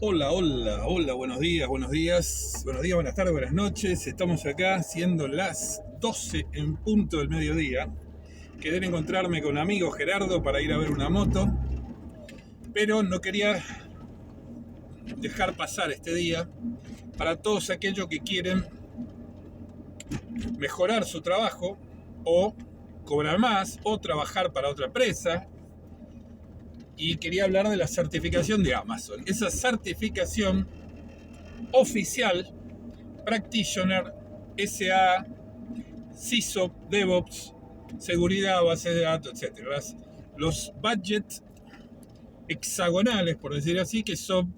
Hola, hola, hola, buenos días, buenas tardes, buenas noches. Estamos acá siendo las 12 en punto del mediodía. Quedé en encontrarme con amigo Gerardo para ir a ver una moto, pero no quería dejar pasar este día para todos aquellos que quieren mejorar su trabajo o cobrar más o trabajar para otra empresa. Y quería hablar de la certificación de Amazon. Esa certificación oficial Practitioner, SA, CISO, DevOps, seguridad, base de datos, etc. Los budgets hexagonales, por decir así, que son,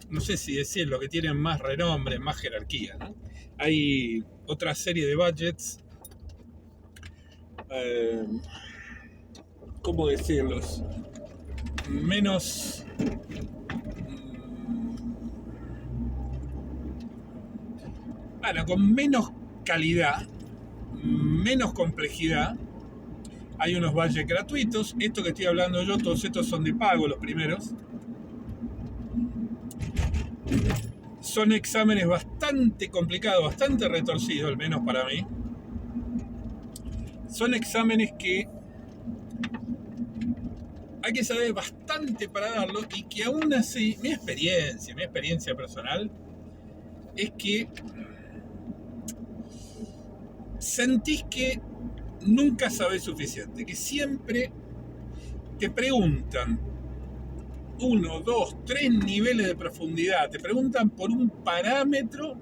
no sé si decir, lo que tienen más renombre, más jerarquía, ¿no? Hay otra serie de budgets, eh, ¿cómo decirlos? Menos, bueno, con menos calidad, menos complejidad. Hay unos budgets gratuitos. Esto que estoy hablando yo, todos estos son de pago, los primeros. Son exámenes bastante complicados, bastante retorcidos, al menos para mí. Son exámenes que hay que saber bastante para darlo y que aún así, mi experiencia personal, es que sentís que nunca sabés suficiente, que siempre te preguntan uno, dos, tres niveles de profundidad, te preguntan por un parámetro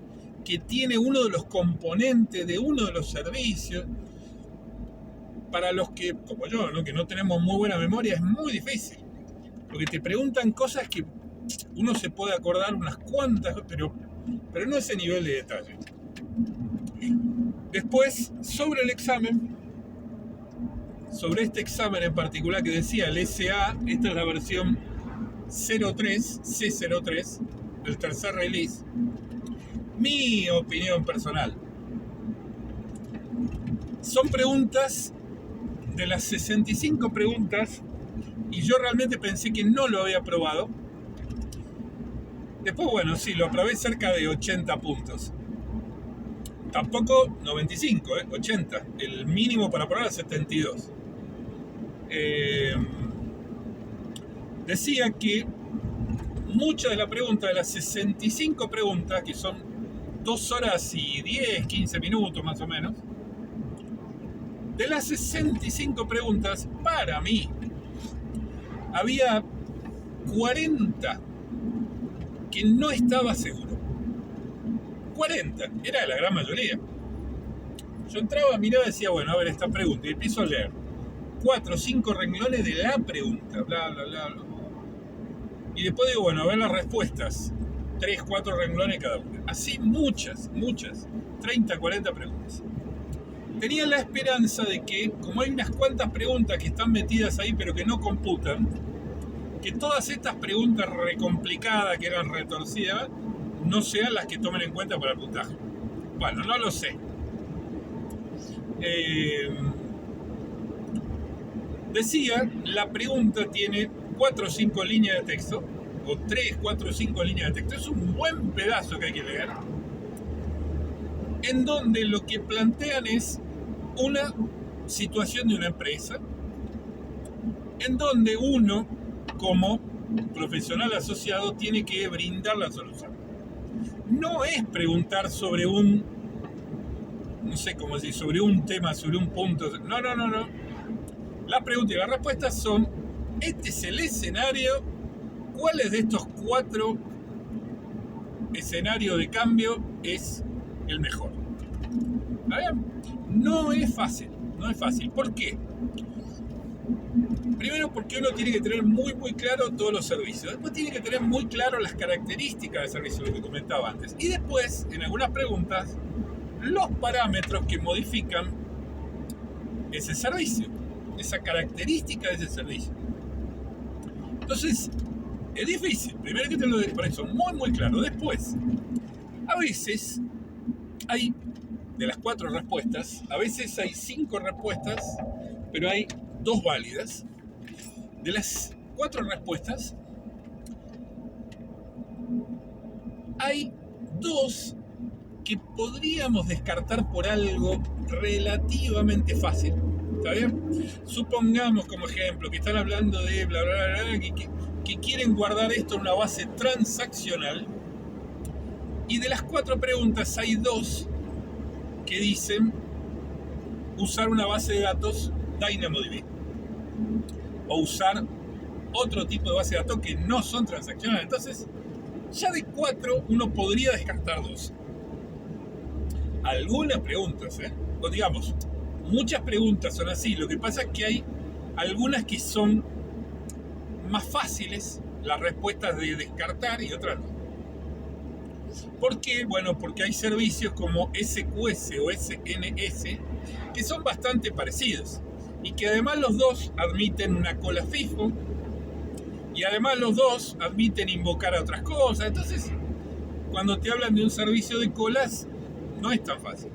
que tiene uno de los componentes de uno de los servicios. Para los que, como yo, ¿no? Que no tenemos muy buena memoria, es muy difícil. Porque te preguntan cosas que uno se puede acordar unas cuantas, pero no ese nivel de detalle. Después, sobre el examen, sobre este examen en particular que decía el SA, esta es la versión 03, C03, del tercer release. Mi opinión personal. Son preguntas, de las 65 preguntas, y yo realmente pensé que no lo había probado. Después, bueno, sí, lo probé cerca de 80 puntos. Tampoco 95, 80. El mínimo para probar es 72. Decía que muchas de las preguntas, de las 65 preguntas, que son 2 horas y 10, 15 minutos más o menos, de las 65 preguntas, para mí, había 40 que no estaba seguro. 40, era la gran mayoría. Yo entraba, miraba y decía, bueno, a ver esta pregunta, y empiezo a leer 4 o 5 renglones de la pregunta, bla, bla, bla, bla. Y después digo, bueno, a ver las respuestas, 3, 4 renglones cada una. Así muchas, 30, 40 preguntas. Tenía la esperanza de que, como hay unas cuantas preguntas que están metidas ahí pero que no computan, que todas estas preguntas recomplicadas, que eran retorcidas, no sean las que tomen en cuenta para el puntaje. Bueno, no lo sé. Decía, la pregunta tiene 4 o 5 líneas de texto, o 3, 4 o 5 líneas de texto. Es un buen pedazo que hay que leer, en donde lo que plantean es una situación de una empresa, en donde uno, como profesional asociado, tiene que brindar la solución. No es preguntar sobre un, no sé cómo decir, sobre un tema, sobre un punto. No. La pregunta y la respuesta son, este es el escenario, ¿cuáles de estos 4 escenarios de cambio es el mejor? A ver, no es fácil. ¿Por qué? Primero porque uno tiene que tener muy claro todos los servicios. Después tiene que tener muy claro las características del servicio, lo que comentaba antes. Y después, en algunas preguntas, los parámetros que modifican ese servicio, esa característica de ese servicio. Entonces, es difícil. Primero que tenerlo por eso muy claro. Después, a veces hay, de las 4 respuestas, a veces hay 5 respuestas, pero hay 2 válidas. De las 4 respuestas, hay dos que podríamos descartar por algo relativamente fácil. ¿Está bien? Supongamos como ejemplo que están hablando de bla bla bla, que quieren guardar esto en una base transaccional, y de las 4 preguntas hay 2 que dicen usar una base de datos DynamoDB o usar otro tipo de base de datos que no son transaccionales. Entonces, ya de 4 uno podría descartar 2. Algunas preguntas, o digamos, muchas preguntas son así. Lo que pasa es que hay algunas que son más fáciles las respuestas de descartar y otras no. ¿Por qué? Bueno, porque hay servicios como SQS o SNS que son bastante parecidos y que además los dos admiten una cola FIFO y además los dos admiten invocar a otras cosas. Entonces, cuando te hablan de un servicio de colas, no es tan fácil.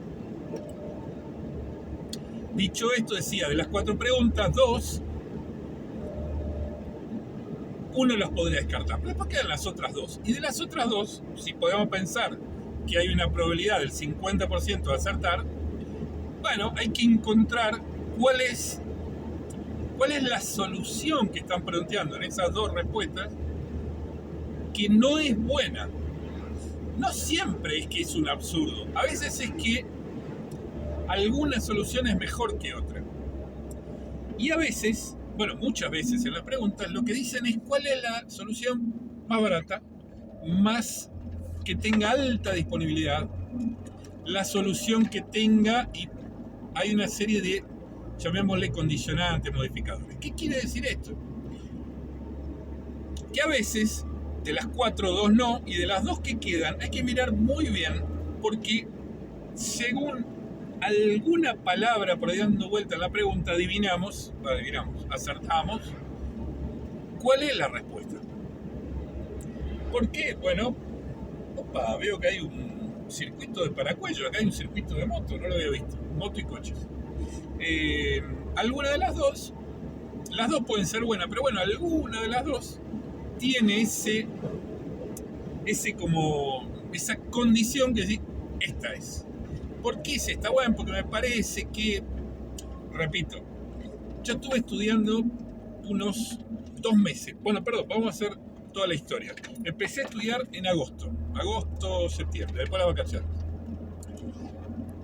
Dicho esto, decía, de las 4 preguntas, 2, uno las podría descartar, pero después quedan las otras 2. Y de las otras 2, si podemos pensar que hay una probabilidad del 50% de acertar, bueno, hay que encontrar cuál es la solución que están planteando en esas 2 respuestas que no es buena. No siempre es que es un absurdo. A veces es que alguna solución es mejor que otra. Y a veces, bueno, muchas veces en las preguntas lo que dicen es cuál es la solución más barata, más que tenga alta disponibilidad, la solución que tenga, y hay una serie de, llamémosle, condicionantes, modificadores. ¿Qué quiere decir esto? Que a veces de las 4, 2 no, y de las 2 que quedan hay que mirar muy bien, porque según alguna palabra por ahí dando vuelta a la pregunta, acertamos cuál es la respuesta. ¿Por qué? Bueno, veo que hay un circuito de paracuello, acá hay un circuito de moto, no lo había visto, moto y coches. Alguna de las 2, las 2 pueden ser buenas, pero bueno, alguna de las 2 tiene esa condición que decir, esta es. ¿Por qué es esta? Bueno, porque me parece que, repito, yo estuve estudiando unos 2 meses. Bueno, perdón, vamos a hacer toda la historia. Empecé a estudiar en agosto, septiembre, después de las vacaciones.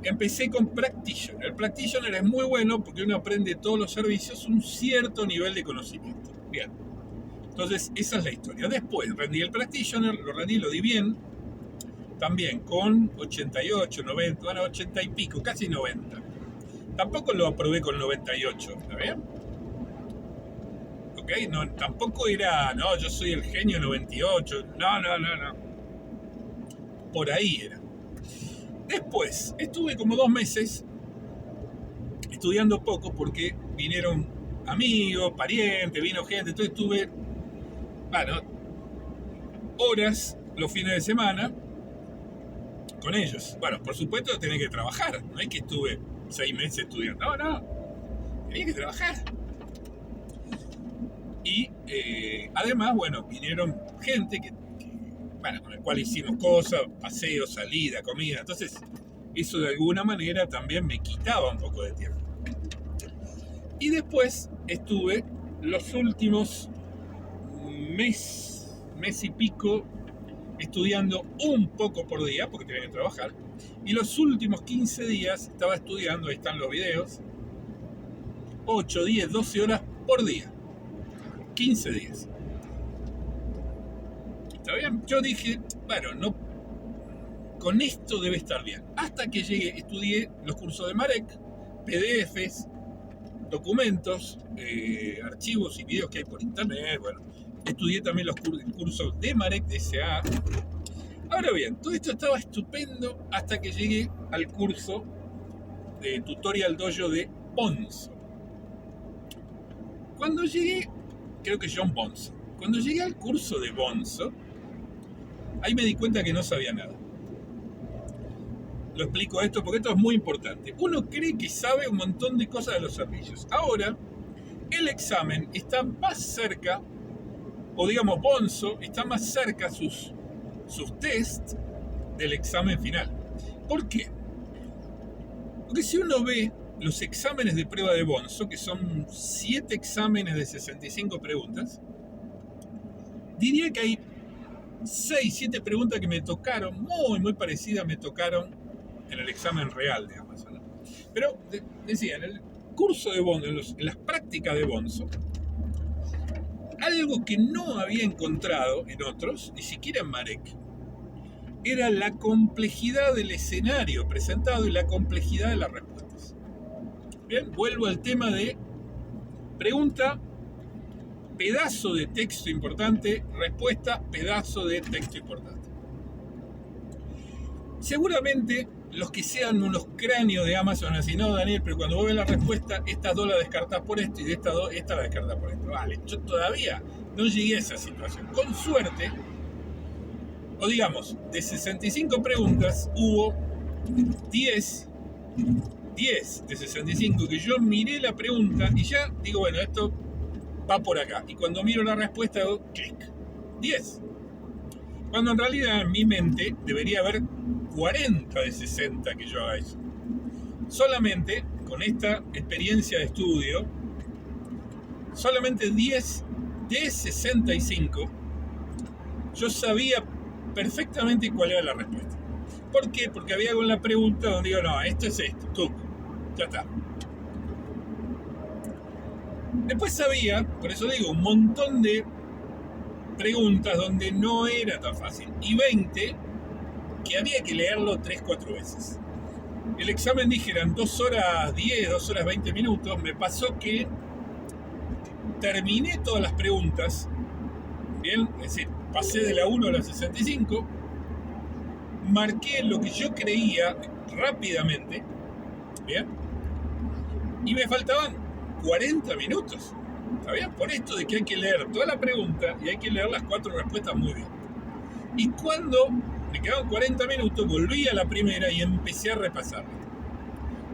Empecé con Practitioner. El Practitioner es muy bueno porque uno aprende todos los servicios un cierto nivel de conocimiento. Bien. Entonces, esa es la historia. Después rendí el Practitioner, lo di bien. También con 88, 90, bueno, 80 y pico, casi 90. Tampoco lo aprobé con 98, ¿está bien? ¿Ok? No, tampoco era, no, yo soy el genio 98. No. Por ahí era. Después, estuve como 2 meses estudiando poco porque vinieron amigos, parientes, vino gente, entonces estuve, horas los fines de semana con ellos. Bueno, por supuesto tenía que trabajar, no es que estuve 6 meses estudiando, no, tenía que trabajar. Y además, bueno, vinieron gente con la cual hicimos cosas, paseos, salida, comida, entonces eso de alguna manera también me quitaba un poco de tiempo. Y después estuve los últimos mes y pico estudiando un poco por día, porque tenía que trabajar, y los últimos 15 días estaba estudiando, ahí están los videos, 8, 10, 12 horas por día, 15 días. ¿Está bien? Yo dije, no, con esto debe estar bien. Hasta que llegué, estudié los cursos de Marek, PDFs, documentos, archivos y videos que hay por internet, estudié también los cursos de Marek, de SA. Ahora bien, todo esto estaba estupendo hasta que llegué al curso de Tutorial Dojo de Bonzo. Cuando llegué, creo que John Bonzo, cuando llegué al curso de Bonzo, ahí me di cuenta que no sabía nada. Lo explico esto porque esto es muy importante. Uno cree que sabe un montón de cosas de los servicios. Ahora, el examen está más cerca, o digamos Bonzo está más cerca, sus sus test del examen final. ¿Por qué? Porque si uno ve los exámenes de prueba de Bonzo, que son 7 exámenes de 65 preguntas, diría que hay 6, 7 preguntas que me tocaron, muy parecidas me tocaron en el examen real de Amazon, ¿no? Pero decía, en el curso de Bonzo, en las prácticas de Bonzo, algo que no había encontrado en otros, ni siquiera en Marek, era la complejidad del escenario presentado y la complejidad de las respuestas. Bien, vuelvo al tema de pregunta, pedazo de texto importante, respuesta, pedazo de texto importante. Seguramente los que sean unos cráneos de Amazon van a decir, no, Daniel, pero cuando vos ves la respuesta, estas dos la descartás por esto y de estas dos, esta la descartás por esto. Vale, yo todavía no llegué a esa situación. Con suerte, o digamos, de 65 preguntas, hubo 10 de 65 que yo miré la pregunta y ya digo, bueno, esto va por acá. Y cuando miro la respuesta, hago clic. 10. Cuando en realidad en mi mente debería haber 40 de 60 que yo haga eso. Solamente con esta experiencia de estudio, solamente 10 de 65 yo sabía perfectamente cuál era la respuesta. ¿Por qué? Porque había algo en la pregunta donde digo, no, esto es esto, tú, ya está. Después sabía, por eso digo, un montón de preguntas donde no era tan fácil. Y 20 que había que leerlo 3-4 veces. El examen dije eran 2 horas 10, 2 horas 20 minutos. Me pasó que terminé todas las preguntas. Bien, es decir, pasé de la 1 a la 65. Marqué lo que yo creía rápidamente. Bien. Y me faltaban 40 minutos. ¿Está bien? Por esto de que hay que leer toda la pregunta y hay que leer las 4 respuestas muy bien. Y cuando me quedaban 40 minutos, volví a la primera y empecé a repasarla.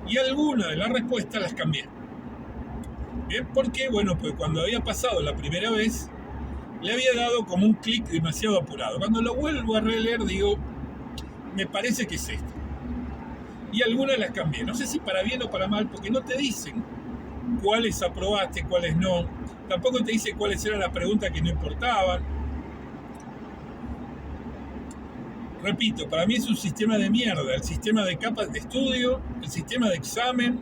Y algunas de las respuestas las cambié. Bien, ¿por qué? Bueno, pues cuando había pasado la primera vez, le había dado como un clic demasiado apurado. Cuando lo vuelvo a releer, digo, me parece que es esto. Y algunas las cambié. No sé si para bien o para mal, porque no te dicen cuáles aprobaste, cuáles no. Tampoco te dice cuáles eran las preguntas que no importaban. Repito, para mí es un sistema de mierda. El sistema de capas de estudio, el sistema de examen.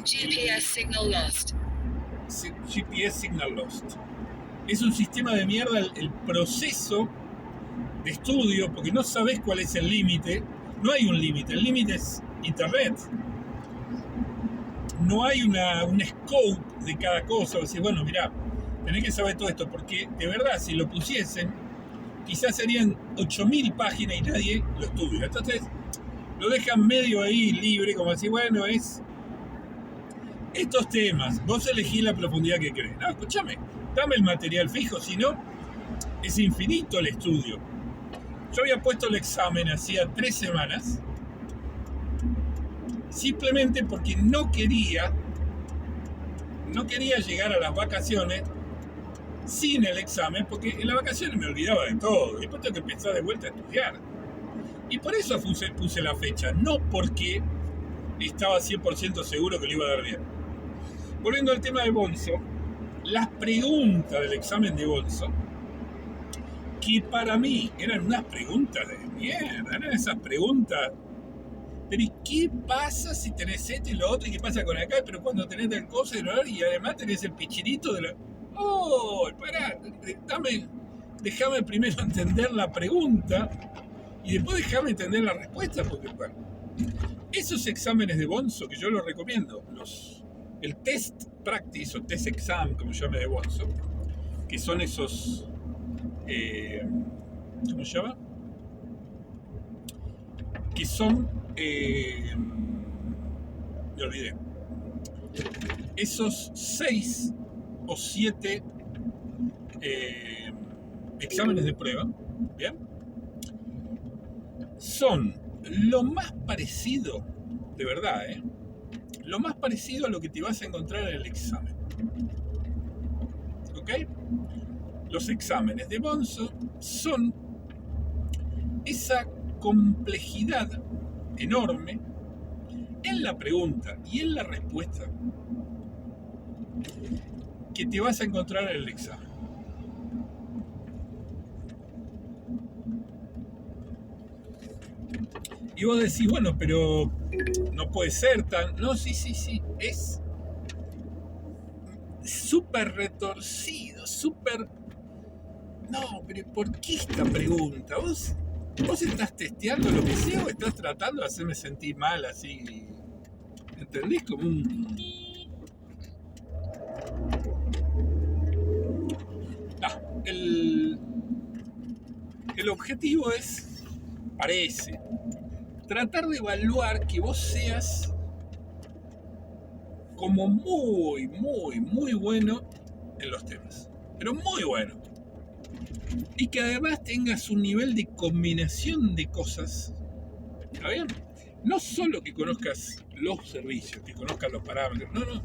GPS signal lost. GPS signal lost. Es un sistema de mierda el proceso de estudio, porque no sabes cuál es el límite. No hay un límite, el límite es internet. No hay un scope de cada cosa. O decir, bueno, mirá, tenés que saber todo esto, porque de verdad, si lo pusiesen, quizás serían 8.000 páginas y nadie lo estudia. Entonces, lo dejan medio ahí libre, como decir, bueno, es estos temas, vos elegís la profundidad que querés. No, escúchame, dame el material fijo, si no, es infinito el estudio. Yo había puesto el examen hacía 3 semanas, simplemente porque no quería llegar a las vacaciones sin el examen, porque en las vacaciones me olvidaba de todo, después tengo que empezar de vuelta a estudiar. Y por eso puse la fecha, no porque estaba 100% seguro que lo iba a dar bien. Volviendo al tema de Bonzo, las preguntas del examen de Bonzo, que para mí eran unas preguntas de mierda, eran esas preguntas, pero ¿y qué pasa si tenés esto y lo otro? ¿Y qué pasa con acá? Pero cuando tenés tal cosa y además tenés el pichirito de la... ¡Oh! Pará, déjame primero entender la pregunta y después déjame entender la respuesta, porque bueno, esos exámenes de Bonzo que yo los recomiendo, el test practice o test exam, como se llama de Bonzo, que son esos, ¿cómo se llama? Que son, me olvidé, esos 6 o 7 exámenes de prueba, ¿bien? Son lo más parecido, de verdad, lo más parecido a lo que te vas a encontrar en el examen. ¿Ok? los exámenes de Bonzo son esa complejidad enorme en la pregunta y en la respuesta que te vas a encontrar en el examen. Y vos decís, bueno, pero no puede ser tan... No, sí, es súper retorcido, súper... No, pero ¿por qué esta pregunta? ¿Vos estás testeando lo que sea o estás tratando de hacerme sentir mal así? ¿Entendés? Como un... No, el objetivo es, parece, tratar de evaluar que vos seas como muy bueno en los temas. Pero muy bueno. Y que además tengas un nivel de combinación de cosas. ¿Está bien? No solo que conozcas los servicios, que conozcas los parámetros. No.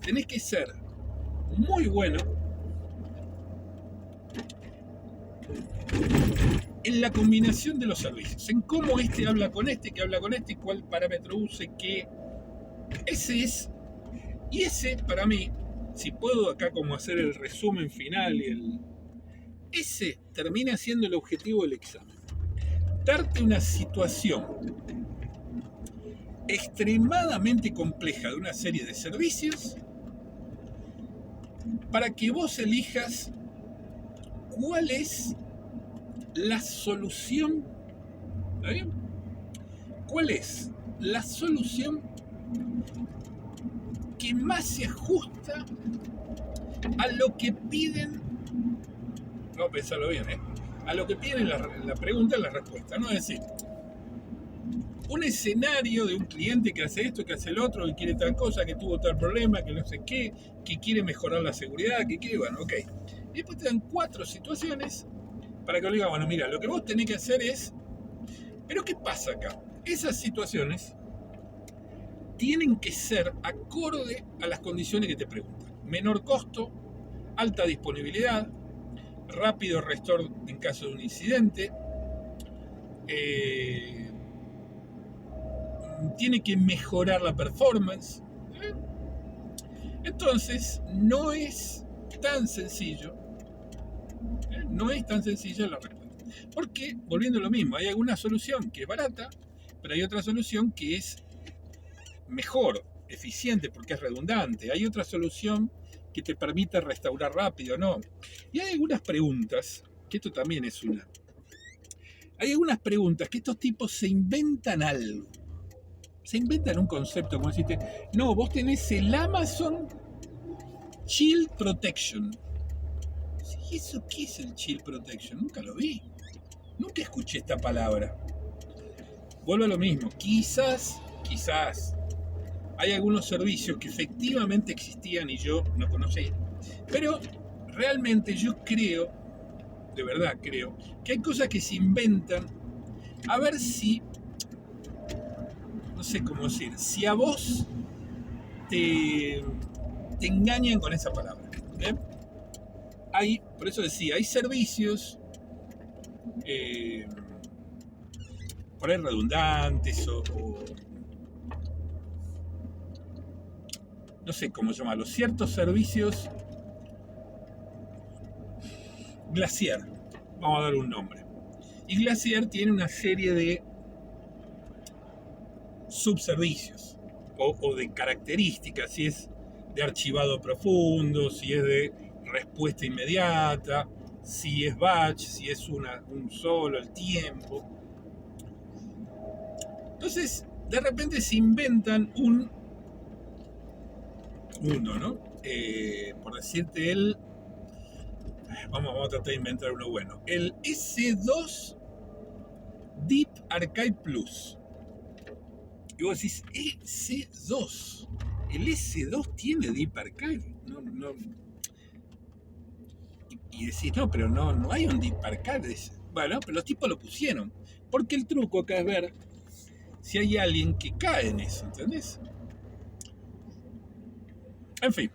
Tenés que ser muy bueno en la combinación de los servicios. En cómo este habla con este, que habla con este, cuál parámetro use, qué. Ese es... Y ese, para mí, si puedo acá como hacer el resumen final y ese termina siendo el objetivo del examen. Darte una situación extremadamente compleja de una serie de servicios para que vos elijas cuál es la solución. ¿Está bien? ¿Cuál es la solución que más se ajusta a lo que piden? Vamos a pensarlo bien, a lo que piden la pregunta y la respuesta, ¿no? Es decir, un escenario de un cliente que hace esto, que hace el otro, que quiere tal cosa, que tuvo tal problema, que no sé qué, que quiere mejorar la seguridad, que quiere, bueno, ok. Y después te dan 4 situaciones para que le diga, bueno, mira, lo que vos tenés que hacer es... Pero ¿qué pasa acá? Esas situaciones tienen que ser acorde a las condiciones que te preguntan. Menor costo, alta disponibilidad, rápido restore en caso de un incidente, tiene que mejorar la performance. Entonces, no es tan sencillo, no es tan sencilla la respuesta. Porque, volviendo a lo mismo, hay alguna solución que es barata, pero hay otra solución que es mejor, eficiente, porque es redundante. Hay otra solución que te permite restaurar rápido, ¿no? Y hay algunas preguntas, que esto también es una. Hay algunas preguntas que estos tipos se inventan algo. Se inventan un concepto, como deciste, no, vos tenés el Amazon Child Protection. ¿Y eso qué es el Child Protection? Nunca lo vi. Nunca escuché esta palabra. Vuelvo a lo mismo. Quizás hay algunos servicios que efectivamente existían y yo no conocía. Pero realmente yo creo, de verdad creo, que hay cosas que se inventan a ver si, no sé cómo decir, si a vos te engañan con esa palabra. Por eso decía, hay servicios por ahí redundantes o no sé cómo llamarlo, ciertos servicios. Glacier, vamos a dar un nombre. Y Glacier tiene una serie de subservicios o de características, si es de archivado profundo, si es de respuesta inmediata, si es batch, si es un solo, el tiempo. Entonces, de repente se inventan uno, ¿no? Por decirte vamos a tratar de inventar uno bueno. El S2 Deep Archive Plus. Y vos decís, S2. El S2 tiene Deep Archive. No. Y decís, no, pero no hay un Deep Archive. Bueno, pero los tipos lo pusieron. Porque el truco acá es ver si hay alguien que cae en eso, ¿entendés? En fin,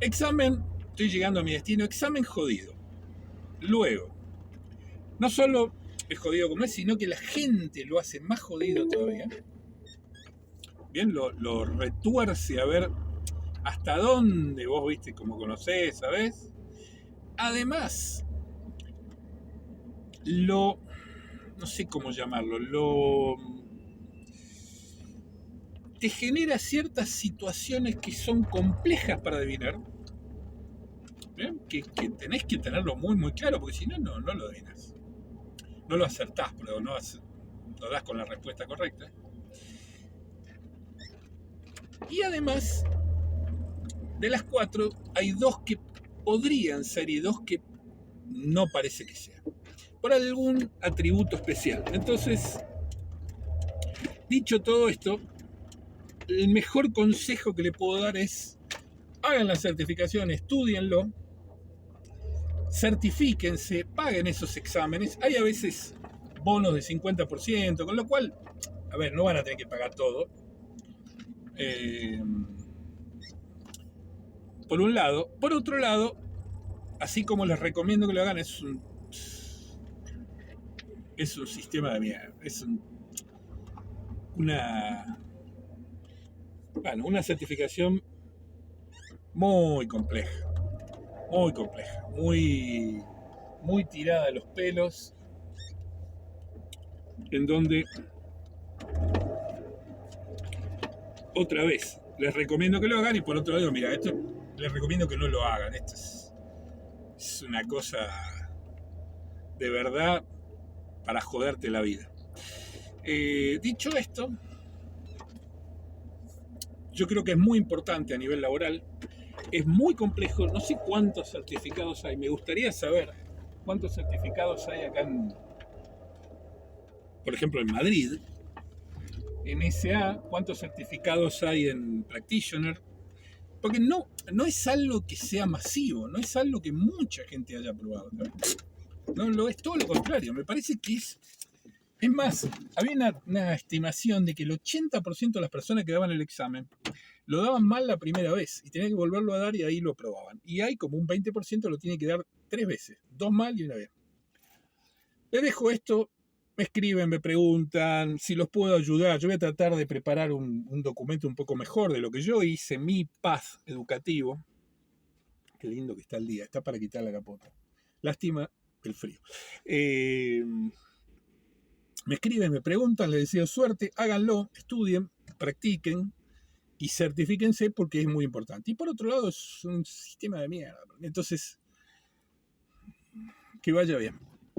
examen, estoy llegando a mi destino, examen jodido. Luego, no solo es jodido como es, sino que la gente lo hace más jodido todavía. Bien, lo retuerce a ver hasta dónde vos viste, como conocés, ¿sabés? Además, no sé cómo llamarlo, te genera ciertas situaciones que son complejas para adivinar, ¿bien? Que tenés que tenerlo muy, muy claro, porque si no, no lo adivinas. No lo acertás, pero no lo das con la respuesta correcta. Y además, de las 4, hay 2 que podrían ser y 2 que no parece que sean, por algún atributo especial. Entonces, dicho todo esto, el mejor consejo que le puedo dar es: hagan la certificación, estudienlo, certifíquense, paguen esos exámenes. Hay a veces bonos de 50%, con lo cual, a ver, no van a tener que pagar todo. Por un lado. Por otro lado, así como les recomiendo que lo hagan, es un sistema de mierda. Es una certificación muy compleja. Muy compleja. Muy tirada de los pelos. En donde, otra vez, les recomiendo que lo hagan, y por otro lado, mira, esto les recomiendo que no lo hagan. Esto es una cosa de verdad para joderte la vida. Dicho esto, yo creo que es muy importante a nivel laboral. Es muy complejo, no sé cuántos certificados hay. Me gustaría saber cuántos certificados hay acá por ejemplo, en Madrid, en SA, cuántos certificados hay en Practitioner. Porque no es algo que sea masivo, no es algo que mucha gente haya probado. No lo es, todo lo contrario. Me parece que es más, había una estimación de que el 80% de las personas que daban el examen lo daban mal la primera vez y tenían que volverlo a dar, y ahí lo probaban. Y hay como un 20% lo tiene que dar 3 veces, 2 mal y 1 bien. Les dejo esto, me escriben, me preguntan si los puedo ayudar. Yo voy a tratar de preparar un documento un poco mejor de lo que yo hice, mi path educativo. Qué lindo que está el día, está para quitar la capota. Lástima el frío. Me escriben, me preguntan, les deseo suerte, háganlo, estudien, practiquen y certifíquense, porque es muy importante. Y por otro lado, es un sistema de mierda. Entonces, que vaya bien.